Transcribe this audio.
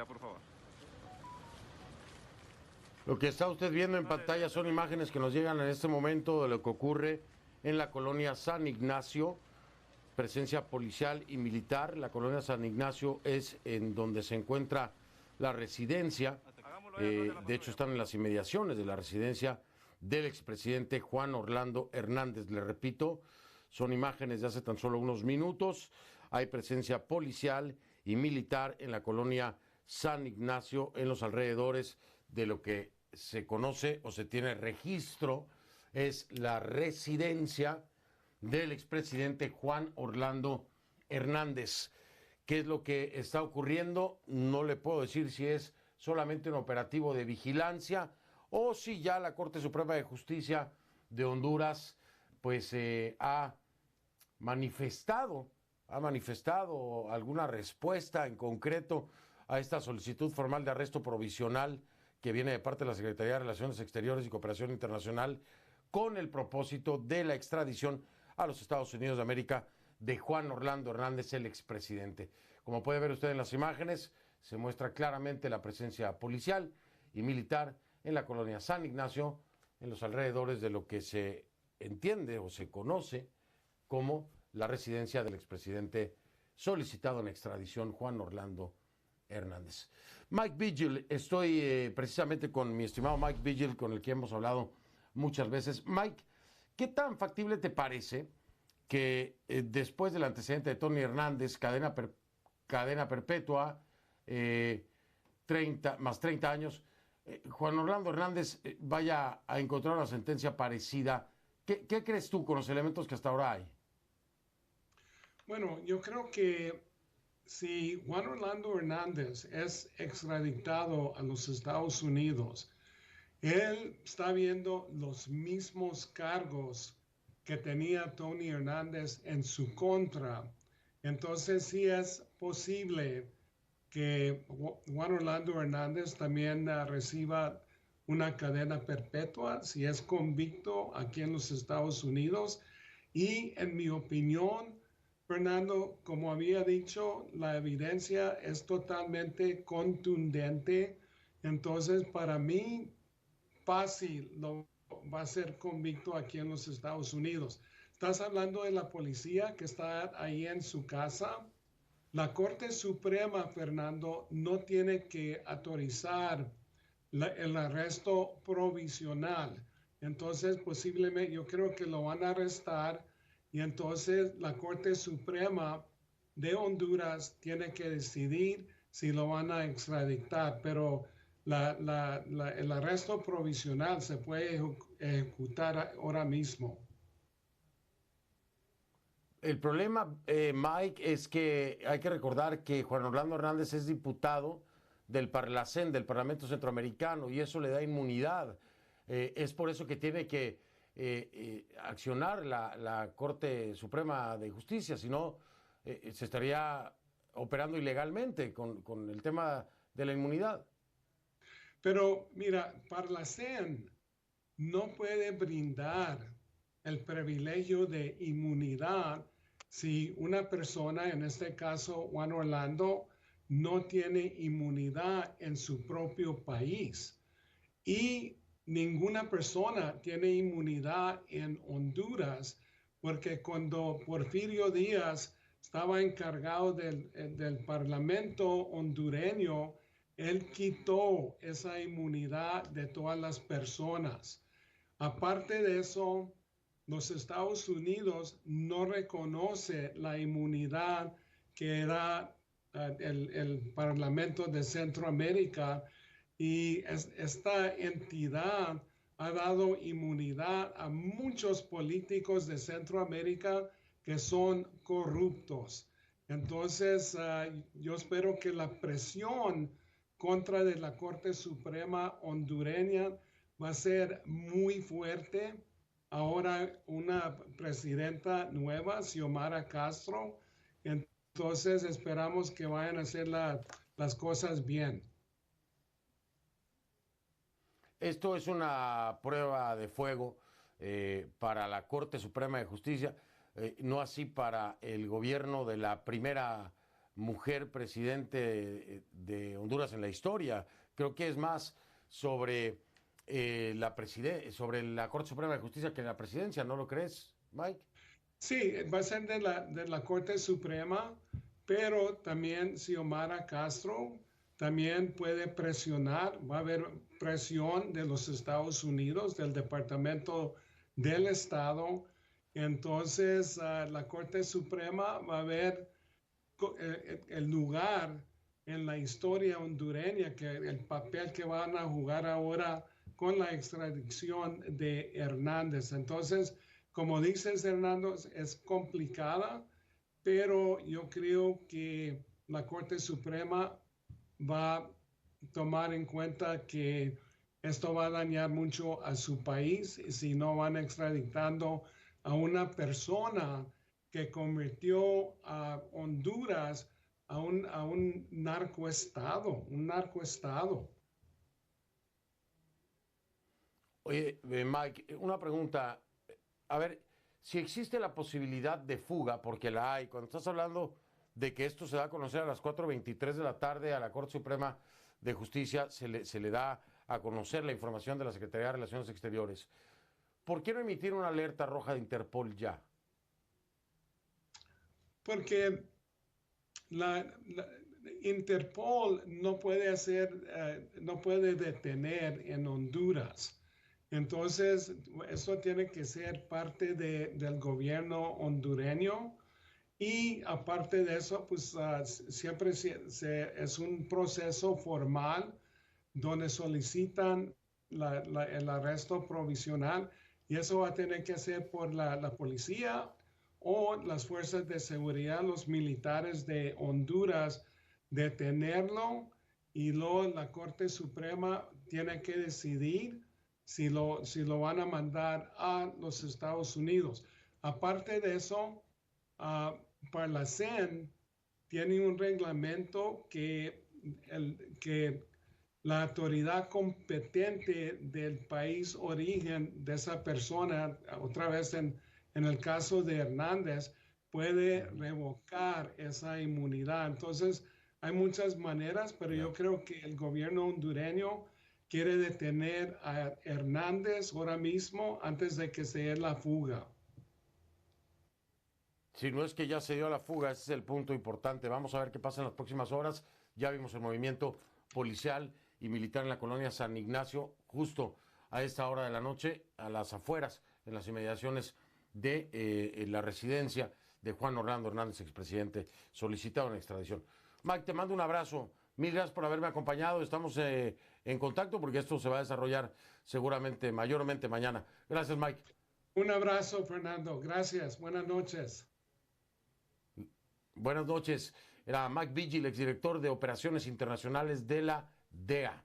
allá, por favor. Lo que está usted viendo en pantalla son imágenes que nos llegan en este momento de lo que ocurre en la colonia San Ignacio, presencia policial y militar. La colonia San Ignacio es en donde se encuentra la residencia, de hecho están en las inmediaciones de la residencia del expresidente Juan Orlando Hernández. Le repito, son imágenes de hace tan solo unos minutos. Hay presencia policial y militar en la colonia San Ignacio, en los alrededores de lo que se conoce o se tiene registro, es la residencia del expresidente Juan Orlando Hernández. ¿Qué es lo que está ocurriendo? No le puedo decir si es solamente un operativo de vigilancia o si ya la Corte Suprema de Justicia de Honduras pues ha manifestado alguna respuesta en concreto a esta solicitud formal de arresto provisional que viene de parte de la Secretaría de Relaciones Exteriores y Cooperación Internacional con el propósito de la extradición a los Estados Unidos de América de Juan Orlando Hernández, el expresidente. Como puede ver usted en las imágenes, se muestra claramente la presencia policial y militar en la colonia San Ignacio, en los alrededores de lo que se entiende o se conoce como la residencia del expresidente solicitado en extradición, Juan Orlando Hernández. Mike Vigil, estoy precisamente con mi estimado Mike Vigil, con el que hemos hablado muchas veces. Mike, ¿qué tan factible te parece que después del antecedente de Tony Hernández, cadena perpetua, 30 años, Juan Orlando Hernández vaya a encontrar una sentencia parecida? ¿Qué crees tú con los elementos que hasta ahora hay? Bueno, yo creo que si Juan Orlando Hernández es extraditado a los Estados Unidos, él está viendo los mismos cargos que tenía Tony Hernández en su contra. Entonces sí es posible que Juan Orlando Hernández también reciba una cadena perpetua si es convicto aquí en los Estados Unidos. Y en mi opinión, Fernando, como había dicho, la evidencia es totalmente contundente. Entonces, para mí, fácil lo va a ser convicto aquí en los Estados Unidos. Estás hablando de la policía que está ahí en su casa. La Corte Suprema, Fernando, no tiene que autorizar el arresto provisional. Entonces, posiblemente, yo creo que lo van a arrestar y entonces la Corte Suprema de Honduras tiene que decidir si lo van a extraditar, pero el arresto provisional se puede ejecutar ahora mismo. El problema, Mike, es que hay que recordar que Juan Orlando Hernández es diputado del Parlacén, del Parlamento Centroamericano, y eso le da inmunidad. Es por eso que tiene que accionar la Corte Suprema de Justicia, si no se estaría operando ilegalmente con el tema de la inmunidad. Pero mira, Parlacén no puede brindar el privilegio de inmunidad si una persona, en este caso Juan Orlando, no tiene inmunidad en su propio país. Y ninguna persona tiene inmunidad en Honduras, porque cuando Porfirio Díaz estaba encargado del Parlamento hondureño, él quitó esa inmunidad de todas las personas. Aparte de eso, los Estados Unidos no reconoce la inmunidad que da el Parlamento de Centroamérica, y esta entidad ha dado inmunidad a muchos políticos de Centroamérica que son corruptos. Entonces, yo espero que la presión contra de la Corte Suprema hondureña va a ser muy fuerte. Ahora una presidenta nueva, Xiomara Castro. Entonces esperamos que vayan a hacer las cosas bien. Esto es una prueba de fuego para la Corte Suprema de Justicia, no así para el gobierno de la primera mujer presidente de Honduras en la historia. Creo que es más sobre sobre la Corte Suprema de Justicia que la presidencia, ¿no lo crees, Mike? Sí, va a ser de la Corte Suprema, pero también Xiomara Castro también puede presionar, va a haber presión de los Estados Unidos, del Departamento del Estado. Entonces, la Corte Suprema va a ver el lugar en la historia hondureña, que el papel que van a jugar ahora con la extradición de Hernández. Entonces, como dices, Hernando, es complicada, pero yo creo que la Corte Suprema va a tomar en cuenta que esto va a dañar mucho a su país si no van extraditando a una persona que convirtió a Honduras a un narcoestado, un narcoestado. Oye, Mike, una pregunta. A ver, si existe la posibilidad de fuga, porque la hay, cuando estás hablando de que esto se da a conocer a las 4:23 de la tarde a la Corte Suprema de Justicia, se le da a conocer la información de la Secretaría de Relaciones Exteriores. ¿Por qué no emitir una alerta roja de Interpol ya? Porque la Interpol no puede hacer, no puede detener en Honduras. Entonces, eso tiene que ser parte del gobierno hondureño. Y aparte de eso, pues siempre es un proceso formal donde solicitan el arresto provisional y eso va a tener que hacer por la policía o las fuerzas de seguridad, los militares de Honduras, detenerlo y luego la Corte Suprema tiene que decidir si lo van a mandar a los Estados Unidos. Aparte de eso, para la CEN tiene un reglamento que la autoridad competente del país origen de esa persona, otra vez en el caso de Hernández, puede revocar esa inmunidad. Entonces, hay muchas maneras, pero yo creo que el gobierno hondureño quiere detener a Hernández ahora mismo antes de que se dé la fuga. Si no es que ya se dio la fuga, ese es el punto importante. Vamos a ver qué pasa en las próximas horas. Ya vimos el movimiento policial y militar en la colonia San Ignacio, justo a esta hora de la noche, a las afueras, en las inmediaciones de la residencia de Juan Orlando Hernández, expresidente, solicitado en extradición. Mike, te mando un abrazo. Mil gracias por haberme acompañado. Estamos en contacto porque esto se va a desarrollar seguramente, mayormente mañana. Gracias, Mike. Un abrazo, Fernando. Gracias. Buenas noches. Buenas noches. Era Mike Vigil, exdirector de Operaciones Internacionales de la DEA.